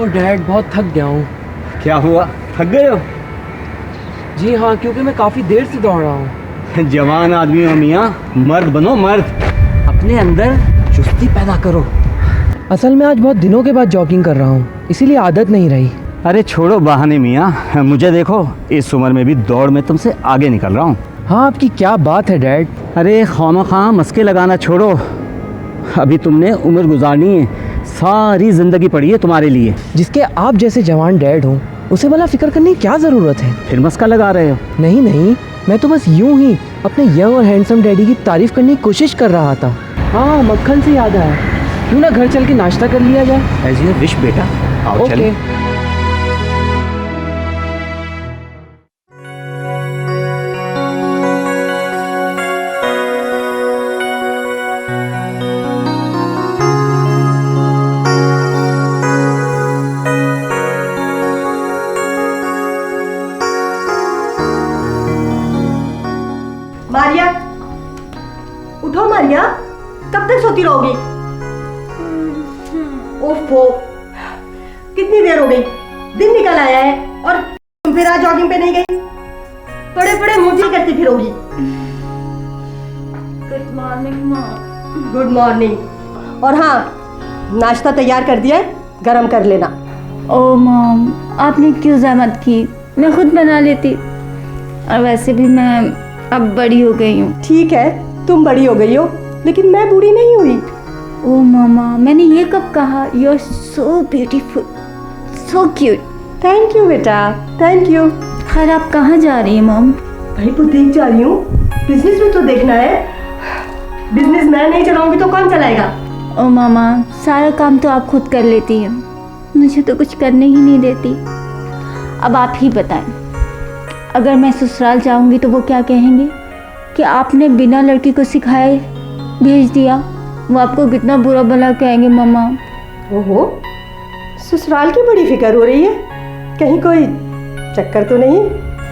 ओ dad, बहुत थक गया हूँ। क्या हुआ, थक गए हो? जी हाँ, क्योंकि मैं काफ़ी देर से दौड़ रहा हूँ। जवान आदमी हो मियाँ, मर्द बनो मर्द। अपने अंदर चुस्ती पैदा करो। असल में आज बहुत दिनों के बाद जॉगिंग कर रहा हूँ, इसीलिए आदत नहीं रही। अरे छोड़ो बहाने मियाँ, मुझे देखो इस उम्र में भी दौड़ में तुमसे आगे निकल रहा हूँ। हाँ, आपकी क्या बात है डैड। अरे खामखा मस्के लगाना छोड़ो, अभी तुमने उम्र गुजारनी है, सारी जिंदगी पड़ी है तुम्हारे लिए। जिसके आप जैसे जवान डैड हो उसे भला फिक्र करने की क्या ज़रूरत है? फिर मस्का लगा रहे हो? नहीं नहीं, मैं तो बस यूं ही अपने यंग और हैंडसम डैडी की तारीफ करने की कोशिश कर रहा था। हाँ, मक्खन से याद आया, क्यों ना घर चल के नाश्ता कर लिया जाए? एज यू विश बेटा, आओ चलें। मारिया, उठो मारिया, कब तक सोती रहोगी? ओफो, कितनी देर हो गई, दिन निकल आया है और तुम फिर आज जॉगिंग पे नहीं गई? पड़े पड़े मुझे करती फिरोगी। Good morning mom. Good morning. और हाँ, नाश्ता तैयार कर दिया है, गरम कर लेना। ओ मॉम, आपने क्यों ज़हमत की, मैं खुद बना लेती। और वैसे भी मैं अब बड़ी हो गई हूँ। ठीक है, तुम बड़ी हो गई हो, लेकिन मैं बूढ़ी नहीं हुई। ओ मामा, मैंने ये कब कहा? You are so beautiful, so cute. Thank you बेटा, थैंक यू। खैर, आप कहाँ जा रही हैं मॉम? भाई बुटीक जा रही हूँ, बिजनेस भी तो देखना है। बिजनेस मैं नहीं चलाऊंगी तो कौन चलाएगा? ओ मामा, सारा काम तो आप खुद कर लेती हैं, मुझे तो कुछ करने ही नहीं देती। अब आप ही बताएं, अगर मैं ससुराल जाऊंगी तो वो क्या कहेंगे कि आपने बिना लड़की को सिखाए भेज दिया? वो आपको कितना बुरा भला कहेंगे मम्मा। ओहो, ससुराल की बड़ी फिक्र हो रही है, कहीं कोई चक्कर तो नहीं?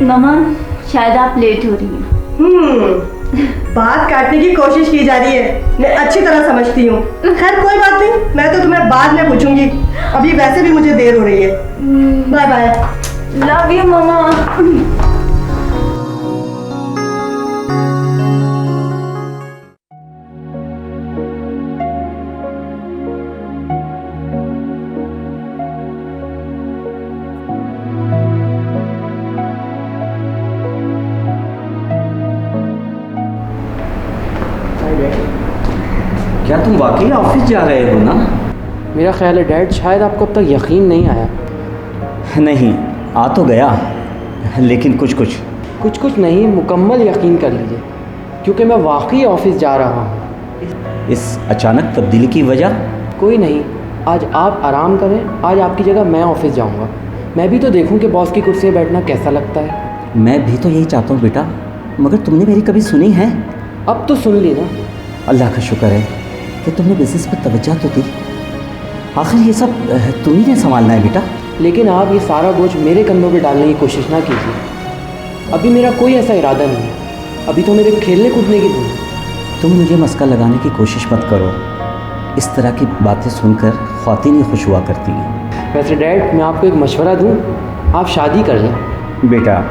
मम्मा, शायद आप लेट हो रही हैं। बात काटने की कोशिश की जा रही है, मैं अच्छी तरह समझती हूँ। खैर कोई बात नहीं, मैं तो तुम्हें बाद में पूछूंगी, अभी वैसे भी मुझे देर हो रही है। Bye bye. Love you mamma. क्या तुम वाकई ऑफिस जा रहे हो ना? मेरा ख्याल है डैड, शायद आपको अब तक यकीन नहीं आया। नहीं, आ तो गया, लेकिन कुछ कुछ नहीं, मुकम्मल यकीन कर लीजिए, क्योंकि मैं वाकई ऑफिस जा रहा हूँ। इस अचानक तब्दीली की वजह? कोई नहीं, आज आप आराम करें, आज आपकी जगह मैं ऑफिस जाऊँगा। मैं भी तो देखूँ कि बॉस की कुर्सी में बैठना कैसा लगता है। मैं भी तो यही चाहता हूँ बेटा, मगर तुमने मेरी कभी सुनी है? अब तो सुन ली ना। अल्लाह का शुक्र है कि तुमने बिजनेस पर तवज्जो तो दी। आखिर ये सब तुम ही ने संभालना है बेटा। लेकिन आप ये सारा बोझ मेरे कंधों पे डालने की कोशिश ना कीजिए। अभी मेरा कोई ऐसा इरादा नहीं है, अभी तो मेरे खेलने कूदने की दिन है। तुम मुझे मस्का लगाने की कोशिश मत करो, इस तरह की बातें सुनकर ख्वातीन ही खुश हुआ करती हैं। वैसे डैड, मैं आपको एक मशवरा दूँ, आप शादी कर लें। बेटा,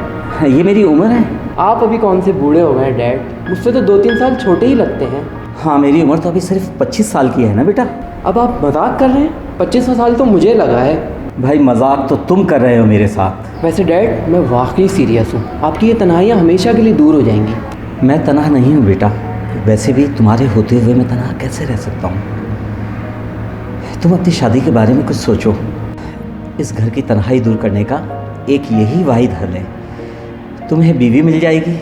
ये मेरी उम्र है। आप अभी कौन से बूढ़े हो गए हैं डैड, मुझसे तो 2-3 साल छोटे ही लगते हैं। हाँ, मेरी उम्र तो अभी सिर्फ 25 साल की है ना बेटा। अब आप मजाक कर रहे हैं? 25 साल तो मुझे लगा है। भाई, मजाक तो तुम कर रहे हो मेरे साथ। वैसे डैड, मैं वाकई सीरियस हूँ, आपकी ये तन्हाइयाँ हमेशा के लिए दूर हो जाएंगी। मैं तनहा नहीं हूँ बेटा, वैसे भी तुम्हारे होते हुए मैं तनहा कैसे रह सकता हूँ? तुम अपनी शादी के बारे में कुछ सोचो। इस घर की तन्हाई दूर करने का एक यही वाहिद हल है, तुम्हें बीवी मिल जाएगी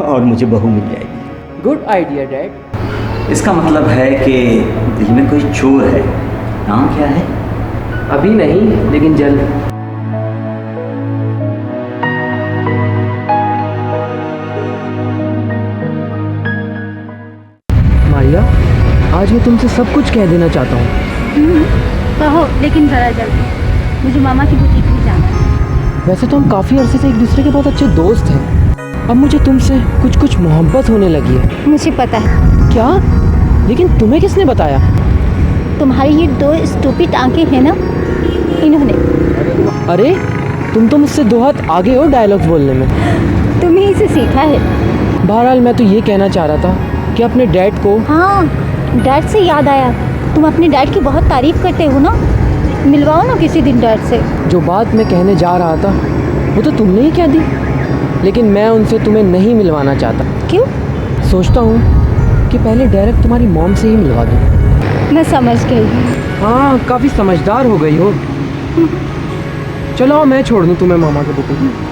और मुझे बहू मिल जाएगी। Good idea dad. इसका मतलब है कि दिल में कोई चोर है। नाम क्या है? अभी नहीं, लेकिन जल्द। मारिया, आज मैं तुमसे सब कुछ कह देना चाहता हूँ। कहो, लेकिन ज़रा जल्दी, मुझे मामा की बुटीक भी जाना है। वैसे तो हम काफ़ी अरसे से एक दूसरे के बहुत अच्छे दोस्त हैं, अब मुझे तुमसे कुछ मोहब्बत होने लगी है। मुझे पता है। क्या? लेकिन तुम्हें किसने बताया? तुम्हारी ये 2 स्टूपिड आंखें हैं ना, इन्होंने। अरे तुम तो मुझसे 2 हाथ आगे हो डायलॉग्स बोलने में। तुम्ही से सीखा है। बहरहाल मैं तो ये कहना चाह रहा था कि अपने डैड को। हाँ, डैड से याद आया, तुम अपने डैड की बहुत तारीफ करते हो ना, मिलवाओ ना किसी दिन डैड से। जो बात मैं कहने जा रहा था वो तो तुमने ही कह दी, लेकिन मैं उनसे तुम्हें नहीं मिलवाना चाहता। क्यों? सोचता हूँ कि पहले डायरेक्ट तुम्हारी मॉम से ही मिलवा दूँ। मैं समझ गई। हाँ, काफ़ी समझदार हो गई हो। चलो मैं छोड़ दूँ तुम्हें मामा के बुके।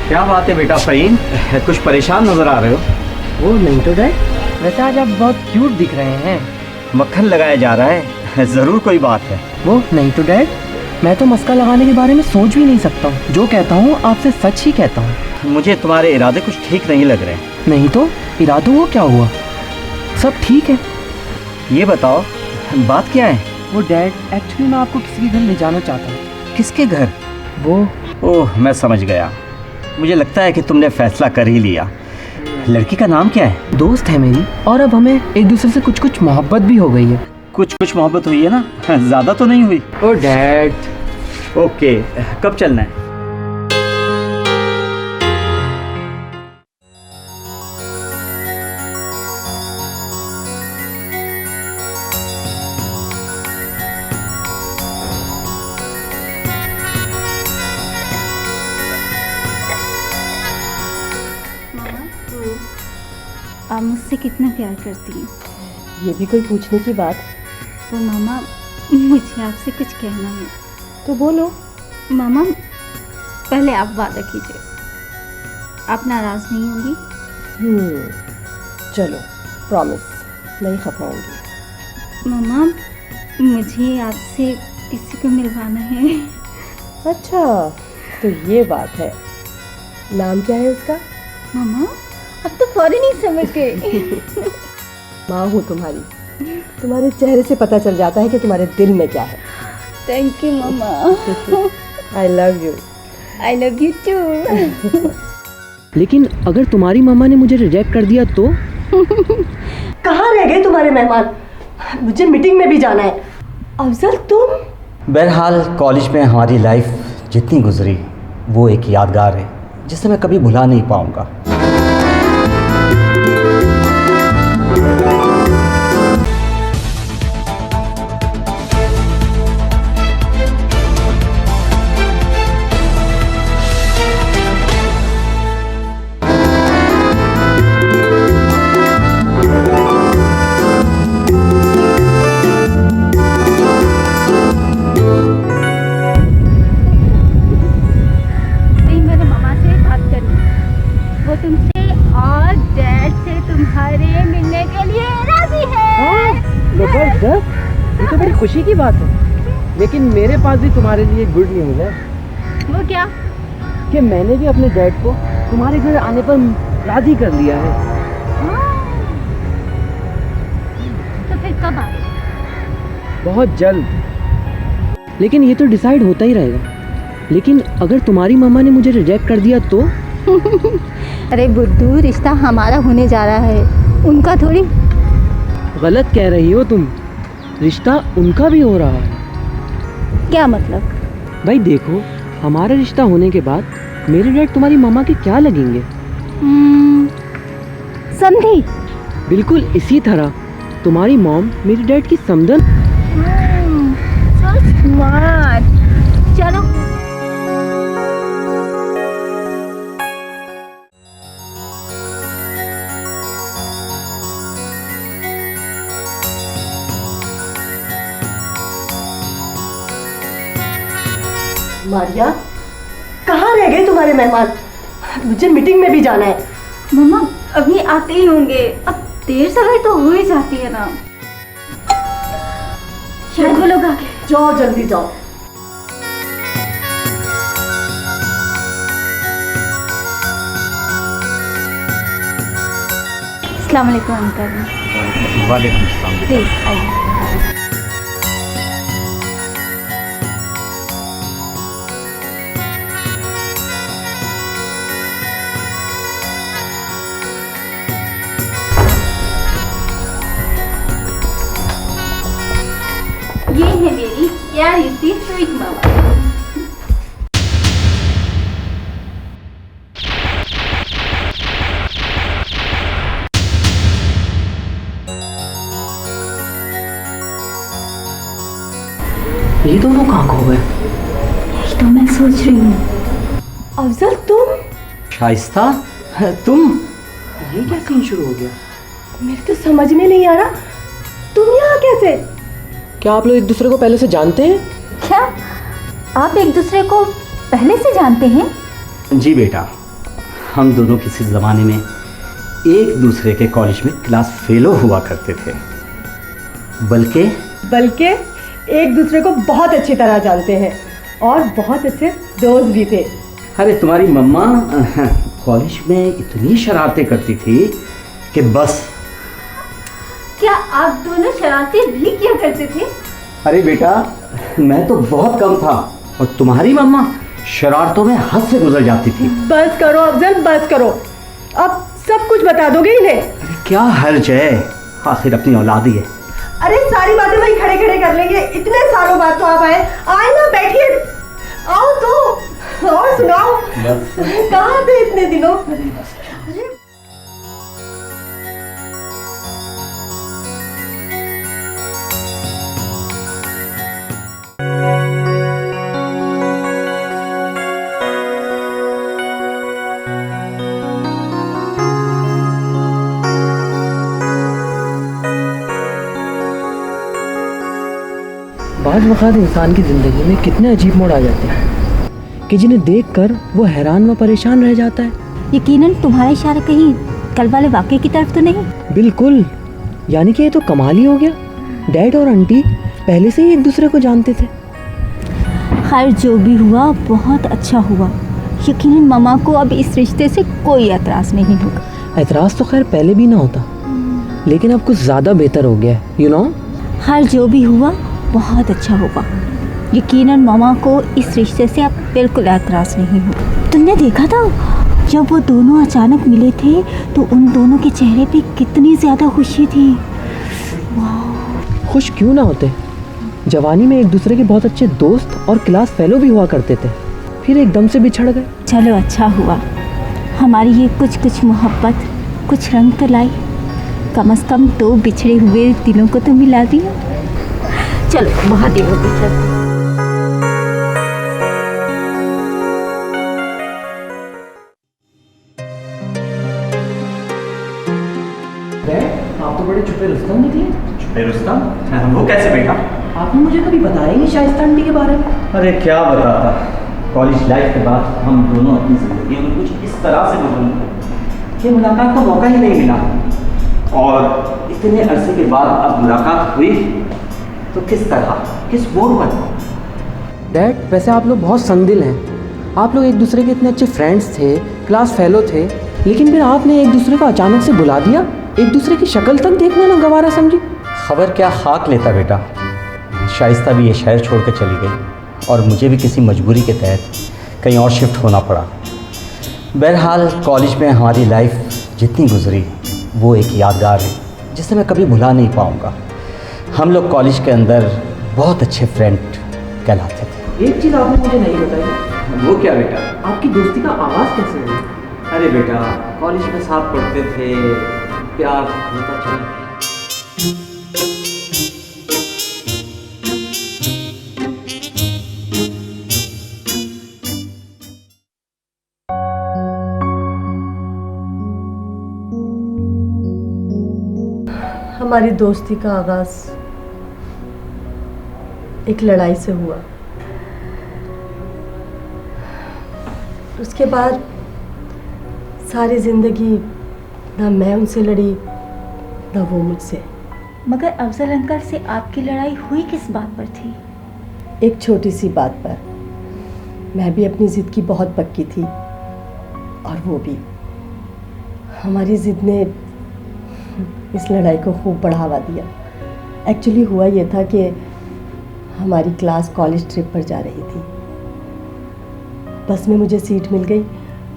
क्या बात है बेटा फ़हीम, कुछ परेशान नज़र आ रहे हो। वो नहीं तो डैड, वैसे आज आप बहुत क्यूट दिख रहे हैं। मक्खन लगाया जा रहा है, ज़रूर कोई बात है। वो नहीं तो डैड, मैं तो मस्का लगाने के बारे में सोच भी नहीं सकता हूँ। जो कहता हूँ आपसे सच ही कहता हूँ। मुझे तुम्हारे इरादे कुछ ठीक नहीं लग रहे। नहीं तो इरादों को क्या हुआ, सब ठीक है। ये बताओ बात क्या है। वो डैड, एक्चुअली मैं आपको किसी के घर ले जाना चाहता हूँ। किसके घर? वो ओह, मैं समझ गया। मुझे लगता है कि तुमने फैसला कर ही लिया। लड़की का नाम क्या है? दोस्त है मेरी, और अब हमें एक दूसरे से कुछ कुछ मोहब्बत भी हो गई है। कुछ कुछ मोहब्बत हुई है ना, ज़्यादा तो नहीं हुई। ओ डैड। ओके, कब चलना है? आप मुझसे कितना प्यार करती हैं। ये भी कोई पूछने की बात? तो मामा, मुझे आपसे कुछ कहना है। तो बोलो। मामा, पहले आप वादा कीजिए, आप नाराज़ नहीं होंगी? चलो, प्रॉमिस, नहीं खपाऊंगी। मामा, मुझे आपसे किसी को मिलवाना है। अच्छा, तो ये बात है। नाम क्या है उसका? मामा, अब तो फौरन ही समझ गए। माँ हूँ तुम्हारी, तुम्हारे चेहरे से पता चल जाता है कि तुम्हारे दिल में क्या है। Thank you mama. I love you. I love you too. लेकिन अगर तुम्हारी मामा ने मुझे रिजेक्ट कर दिया तो? कहाँ रह गए तुम्हारे मेहमान? मुझे मीटिंग में भी जाना है। अफजल तुम? बहरहाल कॉलेज में हमारी लाइफ जितनी गुजरी वो एक यादगार है जिसे मैं कभी भुला नहीं पाऊंगा। ये तो बड़ी खुशी की बात है, लेकिन मेरे पास भी तुम्हारे लिए गुड न्यूज़ है। वो क्या? कि मैंने भी अपने डैड को तुम्हारे घर आने पर राज़ी कर लिया है। तो फिर कब आए? बहुत जल्द। लेकिन ये तो डिसाइड होता ही रहेगा। लेकिन अगर तुम्हारी मामा ने मुझे रिजेक्ट कर दिया तो? अरे बुद्धू, रिश्ता हमारा होने जा रहा है, उनका थोड़ी। गलत कह रही हो तुम, रिश्ता उनका भी हो रहा है। क्या मतलब? भाई देखो, हमारा रिश्ता होने के बाद मेरे डैड तुम्हारी मामा के क्या लगेंगे? समझी? बिल्कुल इसी तरह तुम्हारी मॉम मेरी डैड की समधन। so smart। चलो। मारिया, कहाँ रह गए तुम्हारे मेहमान? मुझे मीटिंग में भी जाना है। मम्मा, अभी आते ही होंगे, अब देर सवेर तो हो ही जाती है ना। शायद वो लोग आ गए। जाओ, जल्दी जाओ। अस्सलाम वालेकुम अंकल। वालेकुम अस्सलाम। प्लीज़ आइए। ये है मेरी प्यारी सी स्वीट मामा। ये दोनों कहाँ खो गए? यही तो मैं सोच रही हूँ। अफजल तुम? शाइस्ता, तुम? ये क्या सीन शुरू हो गया? मेरे तो समझ में नहीं आ रहा, तुम यहाँ कैसे? क्या आप लोग एक दूसरे को पहले से जानते हैं? क्या आप एक दूसरे को पहले से जानते हैं? जी बेटा, हम दोनों किसी ज़माने में एक दूसरे के कॉलेज में क्लास फेलो हुआ करते थे। बल्कि एक दूसरे को बहुत अच्छी तरह जानते हैं और बहुत अच्छे दोस्त भी थे। अरे तुम्हारी मम्मा कॉलेज में इतनी शरारतें करती थी कि बस। क्या आप दोनों शरारतें भी किया करते थे? अरे बेटा, मैं तो बहुत कम था और तुम्हारी मम्मा शरारतों में हद से गुजर जाती थी। बस करो अफजल, बस करो। अब सब कुछ बता दोगे इन्हें? अरे क्या हर्ज है, आखिर अपनी औलाद ही है। अरे सारी बातें वही खड़े खड़े कर लेंगे, इतने सालों बाद तो आप आए ना, बैठिए, आओ तो और सुनाओ। कहाँ थे इतने दिनों? बाज़ वक़्त इंसान की ज़िंदगी में कितने अजीब मोड़ आ जाते हैं कि जिन्हें देखकर वो हैरान व परेशान रह जाता है। यकीनन तुम्हारा इशारा कहीं कल वाले वाक़े की तरफ तो नहीं? बिल्कुल, यानी कि ये तो कमाल ही हो गया। डैड और आंटी पहले से ही एक दूसरे को जानते थे। खैर जो भी हुआ बहुत अच्छा हुआ। यकीनन मामा को अब इस रिश्ते से कोई एतराज़ नहीं होगा। एतराज़ तो खैर पहले भी ना होता, लेकिन अब कुछ ज़्यादा बेहतर हो गया है, यू नो। खैर जो भी हुआ बहुत अच्छा होगा। यकीनन मामा को इस रिश्ते से अब बिल्कुल एतराज़ नहीं होगा। तुमने देखा था जब वो दोनों अचानक मिले थे तो उन दोनों के चेहरे पे कितनी ज़्यादा खुशी थी। खुश क्यों ना होते, जवानी में एक दूसरे के बहुत अच्छे दोस्त और क्लास फेलो भी हुआ करते थे, फिर एकदम से बिछड़ गए। चलो अच्छा हुआ, हमारी ये कुछ मोहब्बत कुछ रंग तो लाई। कम से कम दो बिछड़े हुए दिलों को तो मिला दिया। चलो महादेव को चलते। आप तो बड़े छुपे रुस्तम निकले। छुपे रुस्तम? वो कैसे बेटा? आपने मुझे कभी बताया नहीं शाइस्ता आंटी के बारे में। अरे क्या बताता, कॉलेज लाइफ के बाद हम दोनों अपनी ज़िंदगी में कुछ इस तरह से गुजरे कि मुलाकात का मौका ही नहीं मिला, और इतने अरसे के बाद अब मुलाकात हुई तो किस तरह, किस मोड़ पर। डैड, वैसे आप लोग बहुत संगदिल हैं। आप लोग एक दूसरे के इतने अच्छे फ्रेंड्स थे, क्लास फेलो थे, लेकिन फिर आपने एक दूसरे को अचानक से बुला दिया। एक दूसरे की शक्ल तक देखना ना गवारा समझी। खबर क्या खाक लेता बेटा, शाइस्ता भी ये शहर छोड़ कर चली गई और मुझे भी किसी मजबूरी के तहत कहीं और शिफ्ट होना पड़ा। बहरहाल कॉलेज में हमारी लाइफ जितनी गुजरी वो एक यादगार है जिसे मैं कभी भुला नहीं पाऊँगा। हम लोग कॉलेज के अंदर बहुत अच्छे फ्रेंड कहलाते थे। एक चीज़ आपने मुझे नहीं बताई। वो क्या बेटा? आपकी दोस्ती का आगाज़ कैसे हुआ? अरे बेटा, कॉलेज में साथ पढ़ते थे, प्यार होता चला। हमारी दोस्ती का आगाज एक लड़ाई से हुआ। उसके बाद सारी ज़िंदगी ना मैं उनसे लड़ी ना वो मुझसे। मगर अफजल अंकल से आपकी लड़ाई हुई किस बात पर थी? एक छोटी सी बात पर। मैं भी अपनी ज़िद की बहुत पक्की थी और वो भी। हमारी ज़िद ने इस लड़ाई को खूब बढ़ावा दिया। एक्चुअली हुआ ये था कि हमारी क्लास कॉलेज ट्रिप पर जा रही थी। बस में मुझे सीट मिल गई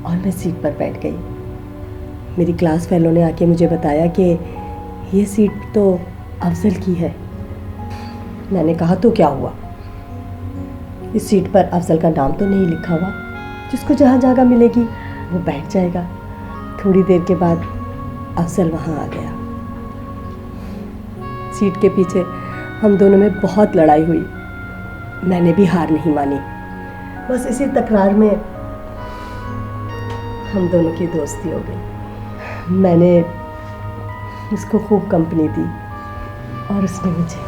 और मैं सीट पर बैठ गई। मेरी क्लास फेलो ने आके मुझे बताया कि ये सीट तो अफजल की है। मैंने कहा तो क्या हुआ, इस सीट पर अफजल का नाम तो नहीं लिखा हुआ, जिसको जहाँ जगह मिलेगी वो बैठ जाएगा। थोड़ी देर के बाद अफजल वहाँ आ गया। सीट के पीछे हम दोनों में बहुत लड़ाई हुई। मैंने भी हार नहीं मानी। बस इसी तकरार में हम दोनों की दोस्ती हो गई। मैंने उसको खूब कंपनी दी और उसने मुझे।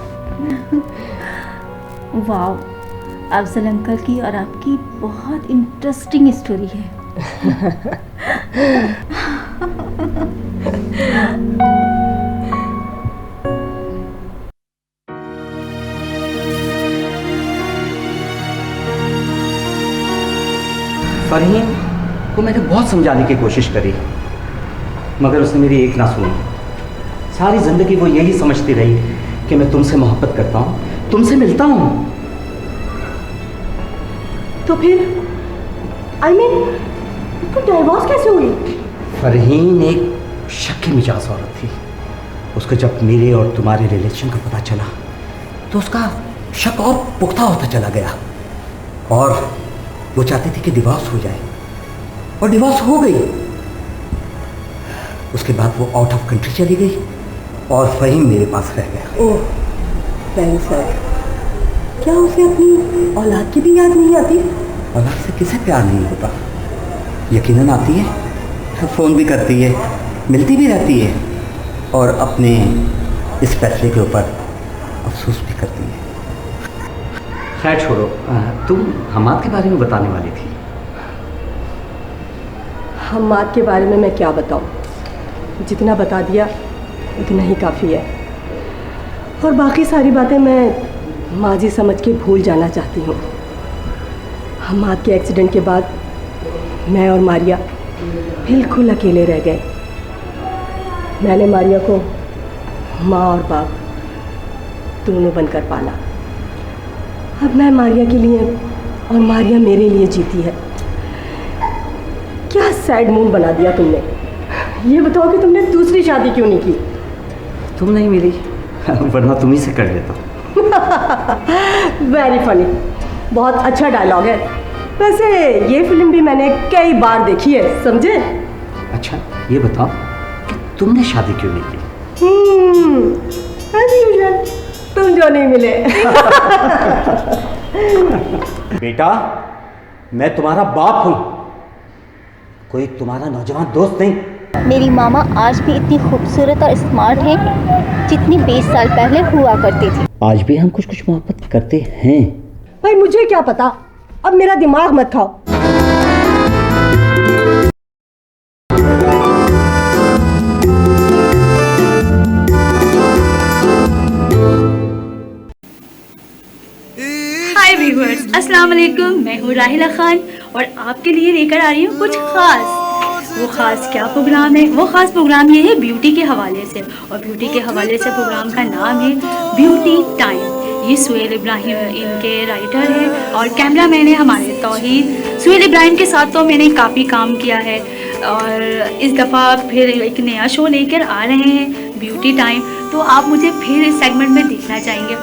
वाह, अफजल अंकल की और आपकी बहुत इंटरेस्टिंग स्टोरी है। फरहीन को मैंने बहुत समझाने की कोशिश करी, मगर उसने मेरी एक ना सुनी। सारी ज़िंदगी वो यही समझती रही कि मैं तुमसे मोहब्बत करता हूँ, तुमसे मिलता हूँ। तो फिर उसको डाइवोर्स कैसे हुई? फरहीन एक शक्की मिजाज औरत थी। उसको जब मेरे और तुम्हारे रिलेशन का पता चला तो उसका शक और पुख्ता होता चला गया और वो चाहती थी कि डिवोर्स हो जाए, और डिवोर्स हो गई। उसके बाद वो आउट ऑफ कंट्री चली गई और फहीम मेरे पास रह गया। ओह थैंक्स सर। क्या उसे अपनी औलाद की भी याद नहीं आती? औलाद से किसे प्यार नहीं होता? यकीनन आती है, फ़ोन भी करती है, मिलती भी रहती है और अपने इस फैसले के ऊपर अफसोस भी करती है। खैर छोड़ो, तुम हमाद के बारे में बताने वाली थी। हम्माद के बारे में मैं क्या बताऊं? जितना बता दिया उतना ही काफ़ी है, और बाकी सारी बातें मैं माजी समझ के भूल जाना चाहती हूँ। हम्माद के एक्सीडेंट के बाद मैं और मारिया बिल्कुल अकेले रह गए। मैंने मारिया को माँ और बाप दोनों बनकर पाला। अब मैं मारिया के लिए और मारिया मेरे लिए जीती है। क्या सैड मूड बना दिया तुमने। ये बताओ कि तुमने दूसरी शादी क्यों नहीं की? तुम नहीं मिली वरना तुम ही से कर लेता। वेरी फनी, बहुत अच्छा डायलॉग है। वैसे ये फिल्म भी मैंने कई बार देखी है, समझे? अच्छा ये बताओ कि तुमने शादी क्यों नहीं की? as usual, तुम जो नहीं मिले। बेटा, मैं तुम्हारा बाप हूँ, कोई तुम्हारा नौजवान दोस्त नहीं। मेरी मामा आज भी इतनी खूबसूरत और स्मार्ट हैं जितनी 20 साल पहले हुआ करती थी। आज भी हम कुछ कुछ मोहब्बत करते हैं। भाई मुझे क्या पता, अब मेरा दिमाग मत खाओ। हाय व्यूअर्स, अस्सलाम वालेकुम। मैं हूँ राहिला खान और आपके लिए लेकर आ रही हूँ कुछ ख़ास। वो ख़ास क्या प्रोग्राम है? वो ख़ास प्रोग्राम ये है ब्यूटी के हवाले से, और ब्यूटी के हवाले से प्रोग्राम का नाम है ब्यूटी टाइम। ये सुहेल इब्राहिम इनके राइटर है और कैमरामैन है हमारे तौहीद। सुहेल इब्राहिम के साथ तो मैंने काफ़ी काम किया है और इस दफ़ा फिर एक नया शो लेकर आ रहे हैं ब्यूटी टाइम, तो आप मुझे फिर इस सेगमेंट में देखना चाहेंगे।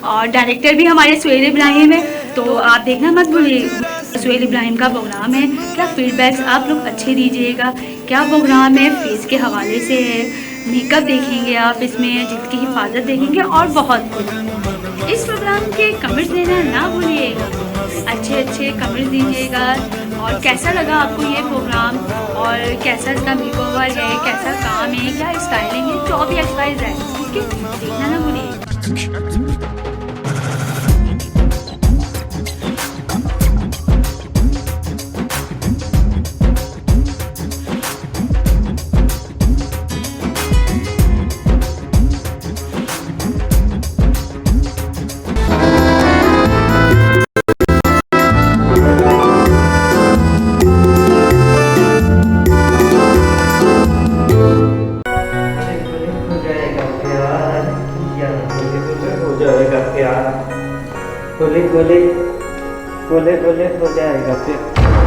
और डायरेक्टर भी हमारे सुहेल इब्राहिम है, तो आप देखना मत भूलिए। सुहेल इब्राहिम का प्रोग्राम है। क्या फीडबैक्स आप लोग अच्छे दीजिएगा। क्या प्रोग्राम है, फेस के हवाले से है, मेकअप देखेंगे आप, इसमें जिल्द की हिफाजत देखेंगे और बहुत कुछ। इस प्रोग्राम के कमेंट्स देना ना भूलिएगा, अच्छे अच्छे कमेंट्स दीजिएगा। और कैसा लगा आपको ये प्रोग्राम और कैसा इसका मेकओवर है, कैसा काम है, क्या स्टाइलिंग है, जो भी एक्सरसाइज है उसके देखना ना भूलिएगा। गोले गोले गोले हो जाएगा फिर।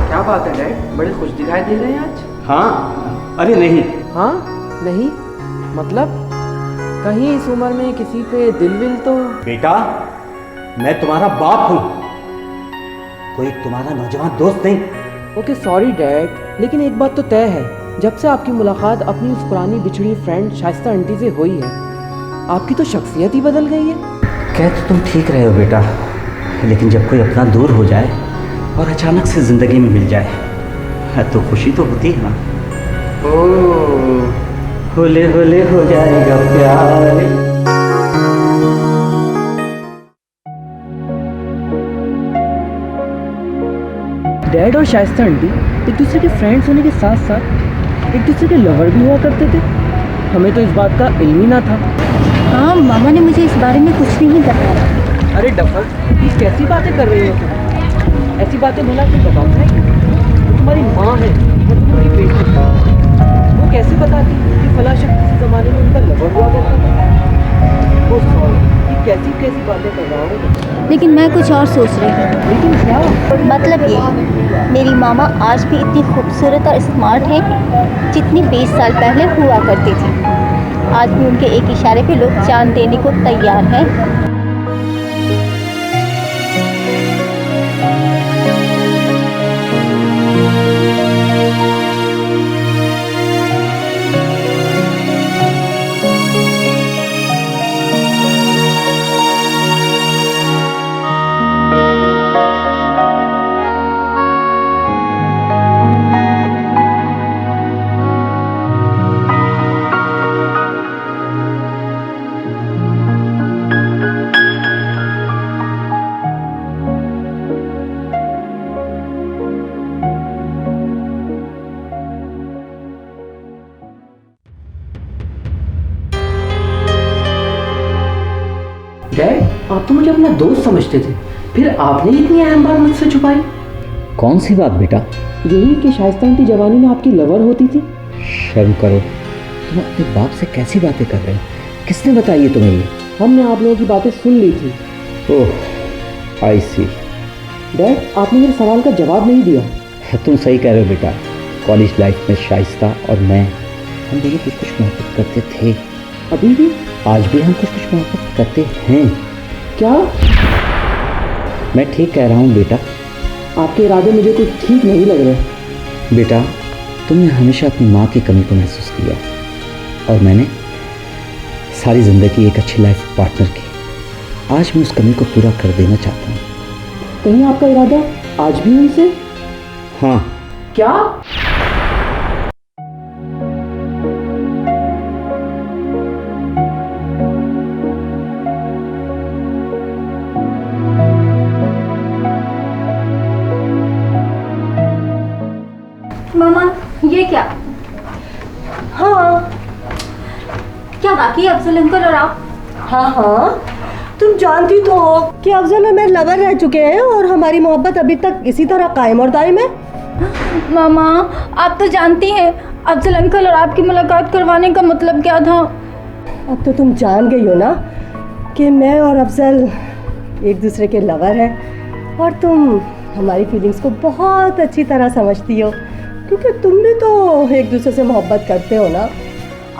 क्या बात है डैड, बड़े खुश दिखाई दे रहे हैं आज। हाँ, अरे नहीं। हाँ नहीं मतलब कहीं इस उम्र में किसी पे दिल विल तो। बेटा, मैं तुम्हारा बाप हूँ, कोई तुम्हारा नौजवान दोस्त नहीं। ओके सॉरी डैड, लेकिन एक बात तो तय है, जब से आपकी मुलाकात अपनी उस पुरानी बिछड़ी फ्रेंड शाइस्ता आंटी से हुई है, आपकी तो शख्सियत ही बदल गई है। कह तो तुम ठीक रहे हो बेटा, लेकिन जब कोई अपना दूर हो जाए और अचानक से ज़िंदगी में मिल जाए तो खुशी तो होती है ना। ओह, होले होले हो जाएगा प्यार। डैड और शाइस्ता आंटी एक दूसरे के फ्रेंड्स होने के साथ साथ एक दूसरे के लवर भी हुआ करते थे। हमें तो इस बात का इल्म ही ना था। हाँ, मामा ने मुझे इस बारे में कुछ नहीं बताया। अरे डफर, ये कैसी बातें कर रही हो तुम? ऐसी बातें भला क्यों बताता है? वो तुम्हारी माँ है और तुम्हारी बेटी, वो कैसे बताती कि फला शख्स किसी ज़माने में उनका लवर हुआ करता था? वो सॉरी, ये कैसी कैसी बातें कर रहा हूँ। लेकिन मैं कुछ और सोच रही हूँ। लेकिन क्या? मतलब ये, मेरी मामा आज भी इतनी खूबसूरत और स्मार्ट है जितनी 20 साल पहले हुआ करती थी। आज भी उनके एक इशारे पे लोग जान देने को तैयार हैं। डैड, आप तो मुझे अपना दोस्त समझते थे, फिर आपने इतनी अहम बात मुझसे छुपाई। कौन सी बात बेटा? यही कि शाइस्ता आंटी जवानी में आपकी लवर होती थी। शर्म करो, तुम अपने बाप से कैसी बातें कर रहे हो? किसने बताई है तुम्हें ये? हमने आप लोगों की बातें सुन ली थी। ओह, आई सी। डैड, आपने मेरे सवाल का जवाब नहीं दिया। तुम सही कह रहे हो बेटा, कॉलेज लाइफ में शाइस्ता और मैं, हम दोनों कुछ कुछ मोहब्बत करते थे। अभी भी? आज भी हम कुछ कुछ मोहब्बत करते हैं। क्या? मैं ठीक कह रहा हूँ बेटा। आपके इरादे मुझे कुछ ठीक नहीं लग रहे। बेटा, तुमने हमेशा अपनी माँ की कमी को महसूस किया और मैंने सारी ज़िंदगी एक अच्छी लाइफ पार्टनर की। आज मैं उस कमी को पूरा कर देना चाहता हूँ। कहीं आपका इरादा आज भी उनसे? हाँ। क्या? मामा, ये क्या? हाँ क्या बाकी अफजल अंकल और आप? हाँ हाँ, तुम जानती तो हो कि अफजल और मैं लवर रह चुके हैं और हमारी मोहब्बत अभी तक इसी तरह कायम और दायम है। मामा, आप तो जानती हैं अफजल अंकल और आपकी मुलाकात करवाने का मतलब क्या था। अब तो तुम जान गई हो ना कि मैं और अफजल एक दूसरे के लवर हैं और तुम हमारी फीलिंग्स को बहुत अच्छी तरह समझती हो, क्योंकि तुम भी तो एक दूसरे से मोहब्बत करते हो ना।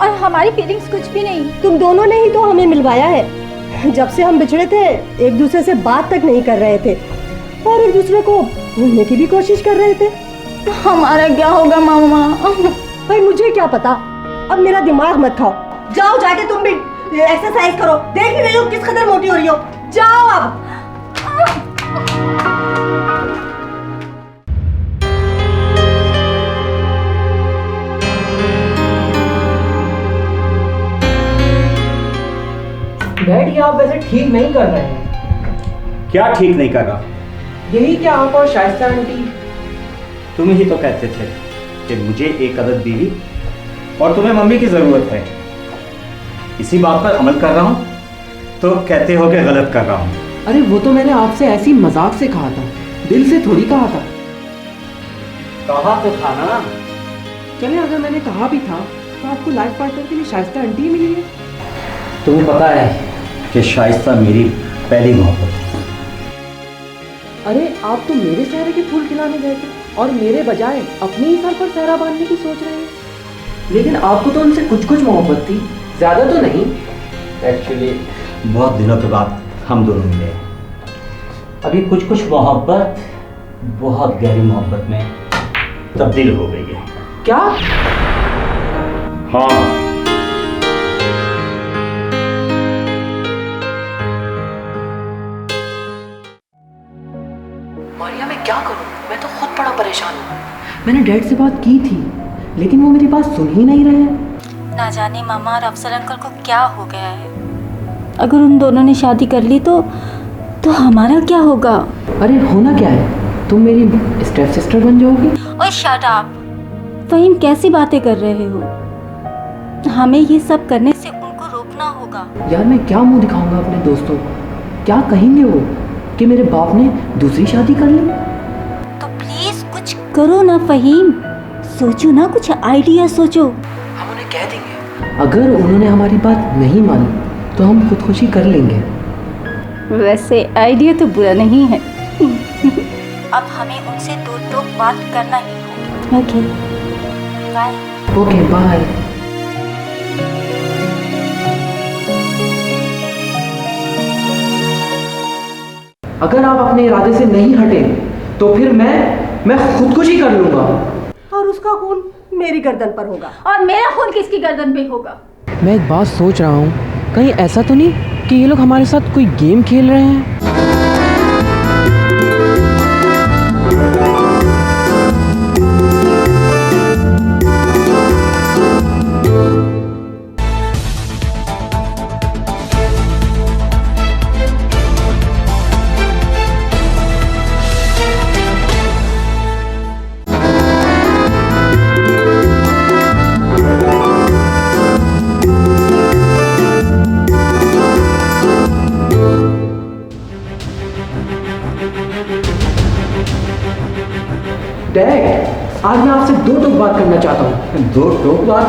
और हमारी फीलिंग्स कुछ भी नहीं। तुम दोनों ने ही तो हमें मिलवाया है। जब से हम बिछड़े थे एक दूसरे से बात तक नहीं कर रहे थे और एक दूसरे को भूलने की भी कोशिश कर रहे थे। हमारा क्या होगा मामा? भाई मुझे क्या पता, अब मेरा दिमाग मत खाओ। जाओ जाके तुम भी एक्सरसाइज करो, देख ही रही हो किस कदर मोटी हो रही हो। जाओ अब। डैड, ये आप वैसे ठीक नहीं कर रहे हैं। क्या ठीक नहीं कर रहा? यही कि आप और शाइस्ता आंटी। तुम ही तो कहते थे कि मुझे एक अदद बीवी और तुम्हें मम्मी की ज़रूरत है। इसी बात पर अमल कर रहा हूँ तो कहते हो कि गलत कर रहा हूँ। अरे वो तो मैंने आपसे ऐसी मजाक से कहा था, दिल से थोड़ी कहा था। कहा तो था ना। चले, अगर मैंने कहा भी था तो आपको लाइफ पार्टनर के लिए शाइस्ता आंटी ही मिली है। तुम्हें पता है कि शाइस्ता मेरी पहली मोहब्बत है। अरे आप तो मेरे चेहरे के फूल खिलाने गए थे और मेरे बजाय अपने ही सर पर सहरा बांधने की सोच रहे हैं। लेकिन आपको तो उनसे कुछ कुछ मोहब्बत थी, ज़्यादा तो नहीं। एक्चुअली बहुत दिनों के बाद हम दोनों मिले हैं। अभी कुछ कुछ मोहब्बत बहुत गहरी मोहब्बत में तब्दील हो गई है। क्या? हाँ। मारिया मैं क्या करूं? मैं तो खुद बड़ा परेशान हूँ। मैंने डैड से बात की थी लेकिन वो मेरी बात सुन ही नहीं रहे हैं। ना जाने मामा और अफसर अंकल को क्या हो गया है। अगर उन दोनों ने शादी कर ली तो हमारा क्या होगा? अरे होना क्या है, तुम मेरी स्टेप सिस्टर बन जाओगी। ओए शट अप। फहीम कैसी बातें कर रहे हो? हमें ये सब करने से उनको रोकना होगा। यार मैं क्या मुंह दिखाऊंगा अपने दोस्तों को? क्या कहेंगे वो कि मेरे बाप ने दूसरी शादी कर ली? तो प्लीज कुछ करो ना फहीम, सोचो ना, कुछ आइडिया सोचो। हम उन्हें कह देंगे। अगर उन्होंने हमारी बात नहीं मानी तो हम खुदकुशी कर लेंगे। वैसे आइडिया तो बुरा नहीं है। अब हमें उनसे दो टोक बात करना ही होगा। Okay bye. Okay bye. अगर आप अपने इरादे से नहीं हटे तो फिर मैं खुदकुशी कर लूंगा। और उसका खून मेरी गर्दन पर होगा। और मेरा खून किसकी गर्दन पे होगा? मैं एक बात सोच रहा हूँ, कहीं ऐसा तो नहीं कि ये लोग हमारे साथ कोई गेम खेल रहे हैं? डैड, आज मैं आपसे दो टोक बात करना चाहता हूँ। दो टोक बात?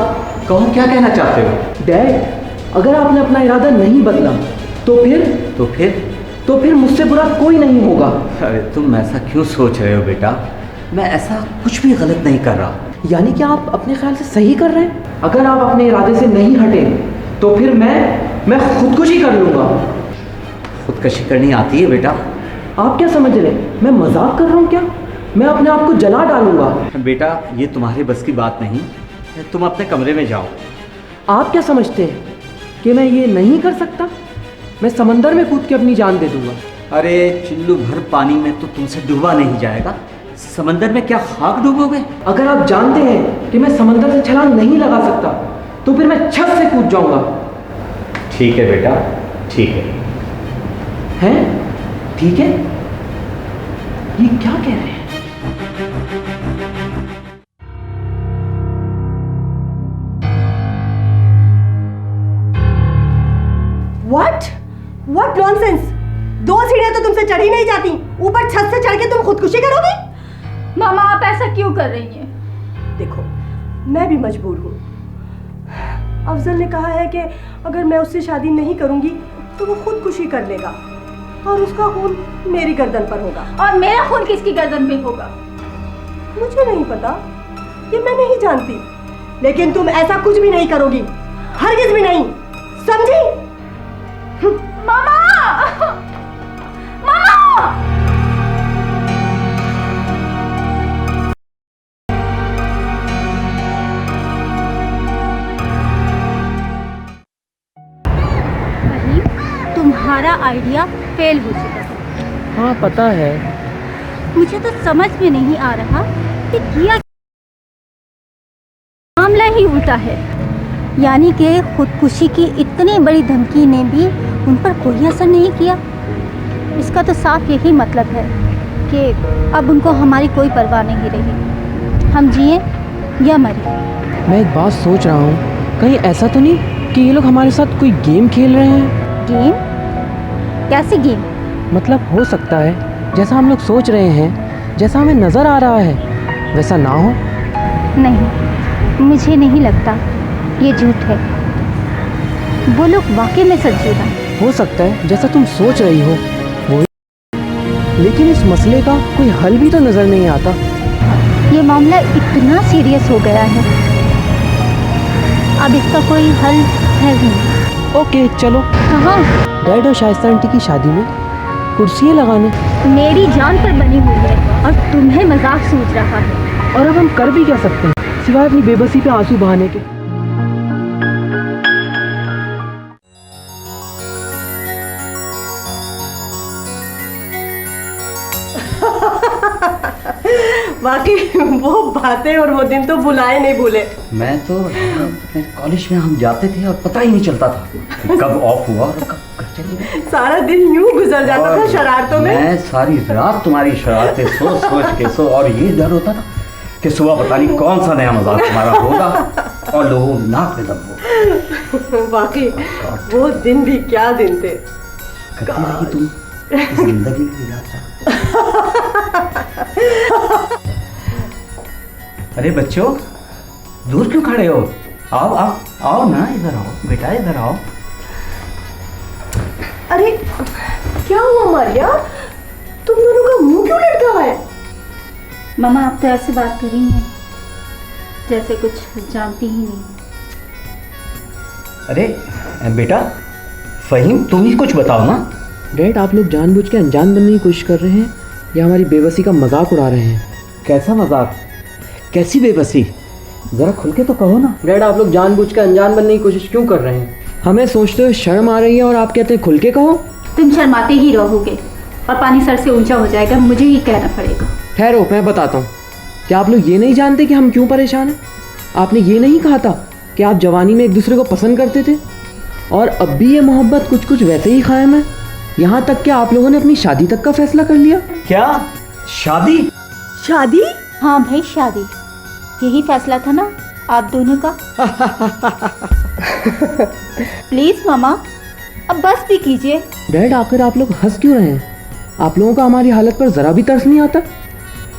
कहो, क्या कहना चाहते हो? डैड, अगर आपने अपना इरादा नहीं बदला तो फिर मुझसे बुरा कोई नहीं होगा। अरे तुम ऐसा क्यों सोच रहे हो बेटा? मैं ऐसा कुछ भी गलत नहीं कर रहा। यानी कि आप अपने ख्याल से सही कर रहे हैं? अगर आप अपने इरादे से नहीं हटे तो फिर मैं खुदकुशी कर लूँगा। खुदकशी करनी आती है बेटा? आप क्या समझ रहे हैं, मैं मजाक कर रहा हूँ क्या? मैं अपने आप को जला डालूंगा। बेटा ये तुम्हारे बस की बात नहीं, तुम अपने कमरे में जाओ। आप क्या समझते हैं कि मैं ये नहीं कर सकता? मैं समंदर में कूद के अपनी जान दे दूंगा। अरे चिल्लू भर पानी में तो तुमसे डूबा नहीं जाएगा, समंदर में क्या खाक डूबोगे? अगर आप जानते हैं कि मैं समंदर से छलांग नहीं लगा सकता तो फिर मैं छत से कूद जाऊंगा। ठीक है बेटा, ठीक है। हैं? ठीक है? ये क्या कह रहे हैं? What nonsense! 2 सीढ़ियां तो तुमसे चढ़ी नहीं जाती, ऊपर छत से चढ़ के तुम खुदकुशी करोगी? मामा आप ऐसा क्यों कर रही हैं? देखो, मैं भी मजबूर हूँ। अफजल ने कहा है कि अगर मैं उससे शादी नहीं करूंगी तो वो खुदकुशी कर लेगा और उसका खून मेरी गर्दन पर होगा। और मेरा खून किसकी गर्दन पे होगा? मुझे नहीं पता, ये मैं नहीं जानती, लेकिन तुम ऐसा कुछ भी नहीं करोगी, हरगिज भी नहीं, समझी? मामा! मामा! वही तुम्हारा आइडिया फेल हो चुका है। हाँ पता है। मुझे तो समझ में नहीं आ रहा कि किया मामला ही उल्टा है। यानी कि खुदकुशी की इतनी बड़ी धमकी ने भी उन पर कोई असर नहीं किया। इसका तो साफ यही मतलब है कि अब उनको हमारी कोई परवाह नहीं रही, हम जिए या मरे। मैं एक बात सोच रहा हूँ, कहीं ऐसा तो नहीं कि ये लोग हमारे साथ कोई गेम खेल रहे हैं? गेम? कैसी गेम? मतलब हो सकता है जैसा हम लोग सोच रहे हैं, जैसा हमें नज़र आ रहा है वैसा ना हो। नहीं, मुझे नहीं लगता, ये झूठ है। वो लोग वाकई में संजीदा हैं। हो सकता है जैसा तुम सोच रही हो वो। लेकिन इस मसले का कोई हल भी तो नज़र नहीं आता। ये मामला इतना सीरियस हो गया है, अब इसका कोई हल है ही नहीं। ओके चलो। कहाँ? डैड और शाइस्ता आंटी की शादी में कुर्सियाँ लगाने। मेरी जान पर बनी हुई है और तुम्हें मजाक सूझ रहा है। और अब हम कर भी क्या सकते हैं सिवाय अपनी बेबसी पे आंसू बहाने के। बाकी वो बातें और वो दिन तो बुलाए नहीं भूले। मैं तो कॉलेज में हम जाते थे और पता ही नहीं चलता था कि कब ऑफ हुआ और कब घर चले गए। सारा दिन यूं गुजर जाता था शरारतों में। मैं सारी रात तुम्हारी शरारतें सोच सोच के सो, और ये डर होता था कि सुबह पता नहीं कौन सा नया मजाक तुम्हारा होगा और लोगों को नाक में दम होगा। बाकी वो दिन भी क्या दिन थे। करती रही तुम इस जिंदगी की यात्रा। अरे बच्चों, दूर क्यों खड़े हो? आओ आओ आओ ना, इधर आओ बेटा, इधर आओ। अरे क्या हुआ मारिया, तुम दोनों का मुंह क्यों लटका हुआ है? मामा आप तो ऐसे बात कर रही हैं जैसे कुछ जानती ही नहीं। अरे बेटा फहीम, तुम ही कुछ बताओ ना। डैड आप लोग जानबूझ के अनजान बनने की कोशिश कर रहे हैं या हमारी बेबसी का मजाक उड़ा रहे हैं? कैसा मजाक, कैसी बेबसी, जरा खुल के तो कहो ना। डैड आप लोग जानबूझ के अनजान बनने की कोशिश क्यों कर रहे हैं? हमें सोचते हुए शर्म आ रही है और आप कहते हैं खुल के कहो। तुम शर्माते ही रहोगे और पानी सर से ऊंचा हो जाएगा, मुझे ही कहना पड़ेगा। ठहरो मैं बताता हूँ। क्या आप लोग ये नहीं जानते कि हम क्यों परेशान हैं? आपने ये नहीं कहा था कि आप जवानी में एक दूसरे को पसंद करते थे और अब भी ये मोहब्बत कुछ कुछ वैसे ही कायम है? यहाँ तक कि आप लोगों ने अपनी शादी तक का फैसला कर लिया। क्या शादी? शादी? हाँ भाई शादी, यही फैसला था ना आप दोनों का। प्लीज मामा अब बस भी कीजिए। डैड आखिर आप लोग हंस क्यों रहे हैं? आप लोगों का हमारी हालत पर जरा भी तरस नहीं आता?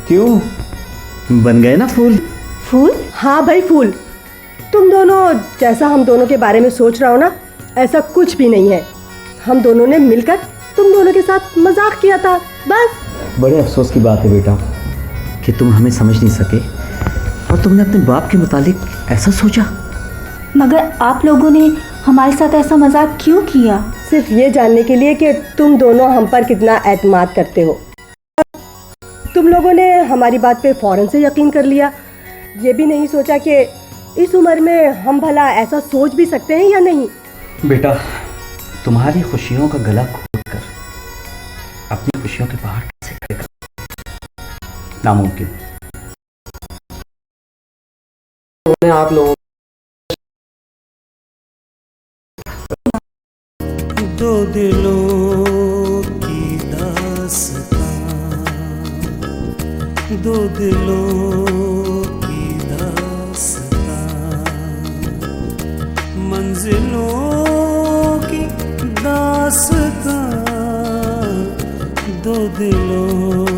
क्यों, बन गए ना फूल? फूल? हाँ भाई फूल। तुम दोनों जैसा हम दोनों के बारे में सोच रहा हो ना, ऐसा कुछ भी नहीं है। हम दोनों ने मिलकर तुम दोनों के साथ मजाक किया था बस। बड़े अफसोस की बात है बेटा कि तुम हमें समझ नहीं सके और तुमने अपने बाप के मुतालिक ऐसा सोचा। मगर आप लोगों ने हमारे साथ ऐसा मजाक क्यों किया? सिर्फ ये जानने के लिए कि तुम दोनों हम पर कितना एतमाद करते हो। तुम लोगों ने हमारी बात पे फौरन से यकीन कर लिया। ये भी नहीं सोचा कि इस उम्र में हम भला ऐसा सोच भी सकते हैं या नहीं। बेटा तुम्हारी खुशियों का गला घोट कर अपनी खुशियों के बाहर कैसे खड़ेगा, नामुमकिन। आप लोगों दो दिलों की दास्तां, दो दिलों की दास्तां, मंजिलों की दास्तां, दो दिलों